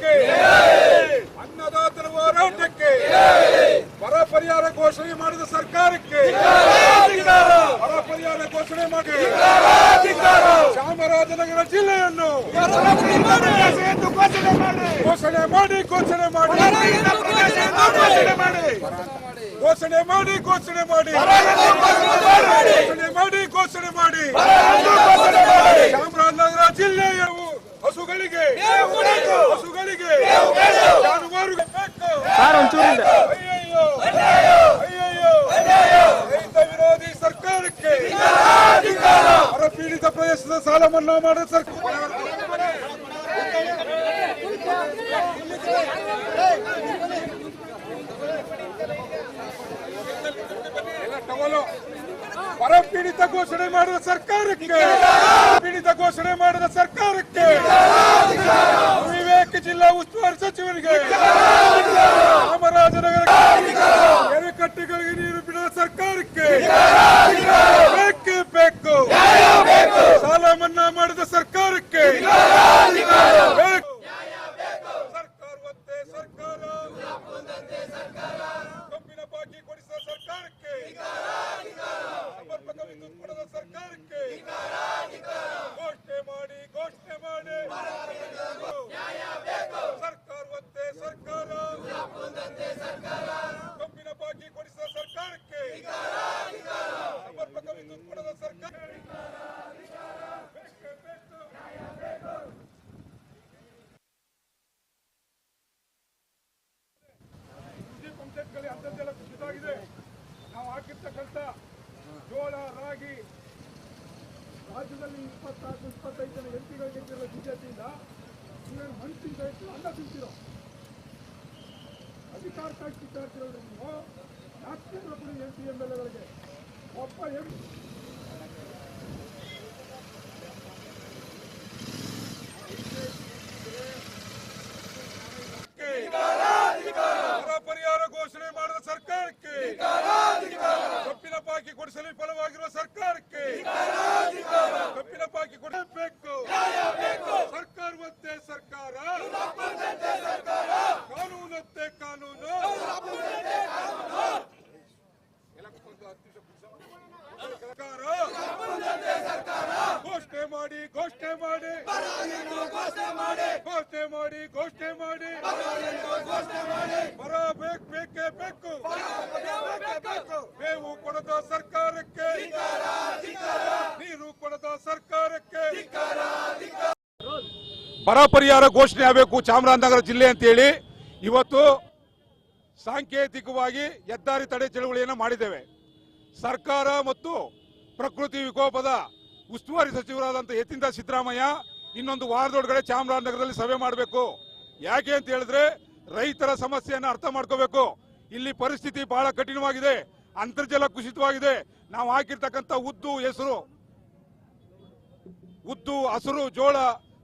ಸರ್ಕಾರಕ್ಕೆ, ಅನ್ನದಾತರ ಹೋರಾಟಕ್ಕೆ, ಬರ ಪರಿಹಾರ ಘೋಷಣೆ ಮಾಡಿದ ಸರ್ಕಾರಕ್ಕೆ, ಬರ ಪರಿಹಾರ ಘೋಷಣೆ ಮಾಡಿ ಚಾಮರಾಜನಗರ ಜಿಲ್ಲೆಯನ್ನು ಘೋಷಣೆ ಮಾಡಿ ಘೋಷಣೆ ಮಾಡಿ ಘೋಷಣೆ ಮಾಡಿ ಘೋಷಣೆ ಮಾಡಿ ಘೋಷಣೆ ಮಾಡಿ ಚಾಮರಾಜನಗರ ಜಿಲ್ಲೆಯ ಹಸುಗಳಿಗೆ ಜಾನುವಾರುಗಳಿಗೆ ರೈತ ವಿರೋಧಿ ಸರ್ಕಾರಕ್ಕೆ, ಬರ ಪೀಡಿತ ಪ್ರದೇಶದ ಸಾಲ ಮನ್ನಾ ಮಾಡಿದ ಸರ್ಕಾರ ಬರ ಪೀಡಿತ ಘೋಷಣೆ ಮಾಡಿದ ಸರ್ಕಾರಕ್ಕೆ, ವಿವೇಕ ಜಿಲ್ಲಾ ಉಸ್ತುವಾರಿ ಸಚಿವರಿಗೆ, ಚಾಮರಾಜನಗರ ಕೆರೆಕಟ್ಟೆಗಳಿಗೆ ನೀರು ಬಿಡದ ಸರ್ಕಾರಕ್ಕೆ ಬೇಕೇ ಬೇಕು, ಸಾಲ ಮನ್ನಾ ಮಾಡಿದ ಸರ್ಕಾರಕ್ಕೆ ಬೇಕು, ಸರ್ಕಾರ ಒತ್ತೆ ಸರ್ಕಾರ, ಕಬ್ಬಿನ ಬಾಕಿ ಕೊಡಿಸಿದ ಸರ್ಕಾರಕ್ಕೆ, ಸಮರ್ಪಕ ವಿದ್ಯುತ್ ಕೊಡದ ಸರ್ಕಾರಕ್ಕೆ ಘೋಷಣೆ ಮಾಡಿ ಸರ್ಕಾರ ಒತ್ತೆ ಸರ್ಕಾರ, ಕಬ್ಬಿನ ಬಾಕಿ ಕೊಡಿಸಿದ ಸರ್ಕಾರಕ್ಕೆ, ಸಮರ್ಪಕ ವಿದ್ಯುತ್ ಕೊಡದ ಸರ್ಕಾರ ಪಂಚಾಯತ್ಗಳಲ್ಲಿ ಅಂತರ್ಜಲ ಕುಸಿತವಾಗಿದೆ. ನಾವು ಹಾಕಿರ್ತಕ್ಕಂಥ ಜೋಳ, ರಾಗಿ ರಾಜ್ಯದಲ್ಲಿ 24-25 ಜನ ಎಂಪಿಗಳು ಗೆದ್ದಿರೋ ಬಿಜೆಪಿಯಿಂದ ನೀವೇನು ಮಣ್ಣು ತಿಂತ ಇತ್ತು, ಅನ್ನ ತಿಂತಿರೋ ಅಧಿಕಾರಕ್ಕಾಗಿ ಕಿತ್ತಾಡ್ತಿರೋದು. ನೀವು ಯಾಕೆ ಕೊಡಿ MP MLAಗಳಿಗೆ ಒಬ್ಬ ಬರ ಪರಿಹಾರ ಘೋಷಣೆ ಮಾಡಿದ ಸರ್ಕಾರಕ್ಕೆ, ಕಬ್ಬಿನ ಬಾಕಿ ಕೊಡಿಸಲು ವಿಫಲವಾಗಿರುವ ಸರ್ಕಾರಕ್ಕೆ ಕಬ್ಬಿನ ಬಾಕಿ ಕೊಡಬೇಕು, ಸರ್ಕಾರ ಒತ್ತೆ ಸರ್ಕಾರ, ಕಾನೂನತ್ತೆ ಕಾನೂನು, ಘೋಷಣೆ ಮಾಡಿ ಬರ ಬೇಕೇ ಬೇಕು, ಮೇವು ಕೊಡದ ಸರ್ಕಾರಕ್ಕೆ, ನೀರು ಕೊಡದ ಸರ್ಕಾರಕ್ಕೆ ಬರ ಪರಿಹಾರ ಘೋಷಣೆ ಆಗಬೇಕು ಚಾಮರಾಜನಗರ ಜಿಲ್ಲೆ ಅಂತೇಳಿ ಇವತ್ತು ಸಾಂಕೇತಿಕವಾಗಿ ಹೆದ್ದಾರಿ ತಡೆ ಚಳವಳಿಯನ್ನು ಮಾಡಿದ್ದೇವೆ. ಸರ್ಕಾರ ಮತ್ತು ಪ್ರಕೃತಿ ವಿಕೋಪದ ಉಸ್ತುವಾರಿ ಸಚಿವರಾದಂತಹ ಯತೀಂದ್ರ ಸಿದ್ದರಾಮಯ್ಯ ಇನ್ನೊಂದು ವಾರದೊಳಗಡೆ ಚಾಮರಾಜನಗರದಲ್ಲಿ ಸಭೆ ಮಾಡಬೇಕು. ಯಾಕೆ ಅಂತ ಹೇಳಿದ್ರೆ ರೈತರ ಸಮಸ್ಯೆಯನ್ನು ಅರ್ಥ ಮಾಡ್ಕೋಬೇಕು. ಇಲ್ಲಿ ಪರಿಸ್ಥಿತಿ ಬಹಳ ಕಠಿಣವಾಗಿದೆ, ಅಂತರ್ಜಲ ಕುಸಿತವಾಗಿದೆ. ನಾವು ಹಾಕಿರ್ತಕ್ಕಂಥ ಉದ್ದು, ಹಸಿರು, ಜೋಳ,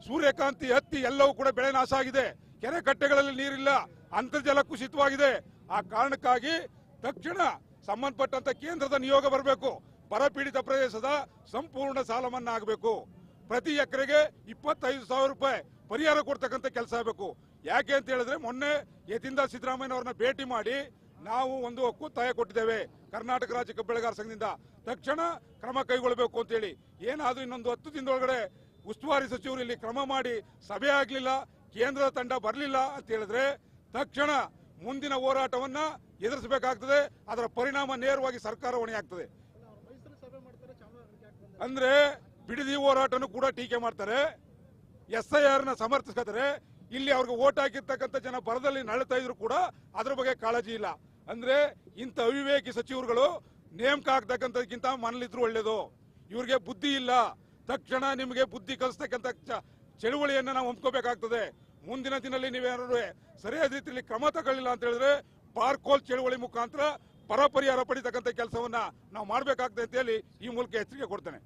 ಸೂರ್ಯಕಾಂತಿ, ಹತ್ತಿ ಎಲ್ಲವೂ ಕೂಡ ಬೆಳೆ ನಾಶ ಆಗಿದೆ. ಕೆರೆ ಕಟ್ಟೆಗಳಲ್ಲಿ ನೀರಿಲ್ಲ, ಅಂತರ್ಜಲ ಕುಸಿತವಾಗಿದೆ. ಆ ಕಾರಣಕ್ಕಾಗಿ ತಕ್ಷಣ ಸಂಬಂಧಪಟ್ಟಂತ ಕೇಂದ್ರದ ನಿಯೋಗ ಬರಬೇಕು. ಬರ ಪೀಡಿತ ಪ್ರದೇಶದ ಸಂಪೂರ್ಣ ಸಾಲ ಮನ್ನಾ ಆಗಬೇಕು. ಪ್ರತಿ ಎಕರೆಗೆ 25,000 ರೂಪಾಯಿ ಪರಿಹಾರ ಕೊಡ್ತಕ್ಕಂಥ ಕೆಲಸ ಆಗಬೇಕು. ಯಾಕೆ ಅಂತ ಹೇಳಿದ್ರೆ ಮೊನ್ನೆ ಯತೀಂದ್ರ ಸಿದ್ದರಾಮಯ್ಯನವರನ್ನ ಭೇಟಿ ಮಾಡಿ ನಾವು ಒಂದು ಒತ್ತಾಯ ಕೊಟ್ಟಿದ್ದೇವೆ ಕರ್ನಾಟಕ ರಾಜ್ಯ ಕಬ್ಬು ಬೆಳೆಗಾರ ಸಂಘದಿಂದ, ತಕ್ಷಣ ಕ್ರಮ ಕೈಗೊಳ್ಳಬೇಕು ಅಂತ ಹೇಳಿ. ಏನಾದ್ರೂ ಇನ್ನೊಂದು 10 ದಿನದೊಳಗಡೆ ಉಸ್ತುವಾರಿ ಸಚಿವರು ಇಲ್ಲಿ ಕ್ರಮ ಮಾಡಿ ಸಭೆ ಆಗಲಿಲ್ಲ, ಕೇಂದ್ರದ ತಂಡ ಬರಲಿಲ್ಲ ಅಂತ ಹೇಳಿದ್ರೆ ತಕ್ಷಣ ಮುಂದಿನ ಹೋರಾಟವನ್ನ ಎದುರಿಸಬೇಕಾಗ್ತದೆ. ಅದರ ಪರಿಣಾಮ ನೇರವಾಗಿ ಸರ್ಕಾರ ಹೊಣೆಯಾಗ್ತದೆ. ಅಂದ್ರೆ ಬಿಡದಿ ಹೋರಾಟನೂ ಕೂಡ ಟೀಕೆ ಮಾಡ್ತಾರೆ, SIR ನ ಸಮರ್ಥಿಸ್ತಾರೆ. ಇಲ್ಲಿ ಅವ್ರಿಗೆ ಓಟ್ ಹಾಕಿರ್ತಕ್ಕಂಥ ಜನ ಬರದಲ್ಲಿ ನಳ್ತಾ ಇದ್ರು ಕೂಡ ಅದ್ರ ಬಗ್ಗೆ ಕಾಳಜಿ ಇಲ್ಲ. ಅಂದ್ರೆ ಇಂಥ ಅವಿವೇಕಿ ಸಚಿವರುಗಳು ನೇಮಕ ಆಗ್ತಕ್ಕಂಥದಕ್ಕಿಂತ ಮನಲಿದ್ರು ಒಳ್ಳೇದು. ಇವ್ರಿಗೆ ಬುದ್ಧಿ ಇಲ್ಲ. ತಕ್ಷಣ ನಿಮಗೆ ಬುದ್ಧಿ ಕಲಿಸ್ತಕ್ಕಂಥ ಚಳುವಳಿಯನ್ನ ನಾವು ಹಮ್ಮಿಕೋಬೇಕಾಗ್ತದೆ. ಮುಂದಿನ ದಿನದಲ್ಲಿ ನೀವೇನಾದ್ರು ಸರಿಯಾದ ರೀತಿಯಲ್ಲಿ ಕ್ರಮ ತಗೊಳ್ಳಿಲ್ಲ ಅಂತ ಹೇಳಿದ್ರೆ ಬಾರ್ಕೋಲ್ ಚಳುವಳಿ ಮುಖಾಂತರ ಬರ ಪರಿಹಾರ ಪಡಿತಕ್ಕಂಥ ಕೆಲಸವನ್ನ ನಾವು ಮಾಡಬೇಕಾಗ್ತದೆ ಅಂತ ಹೇಳಿ ಈ ಮೂಲಕ ಎಚ್ಚರಿಕೆ ಕೊಡ್ತೇನೆ.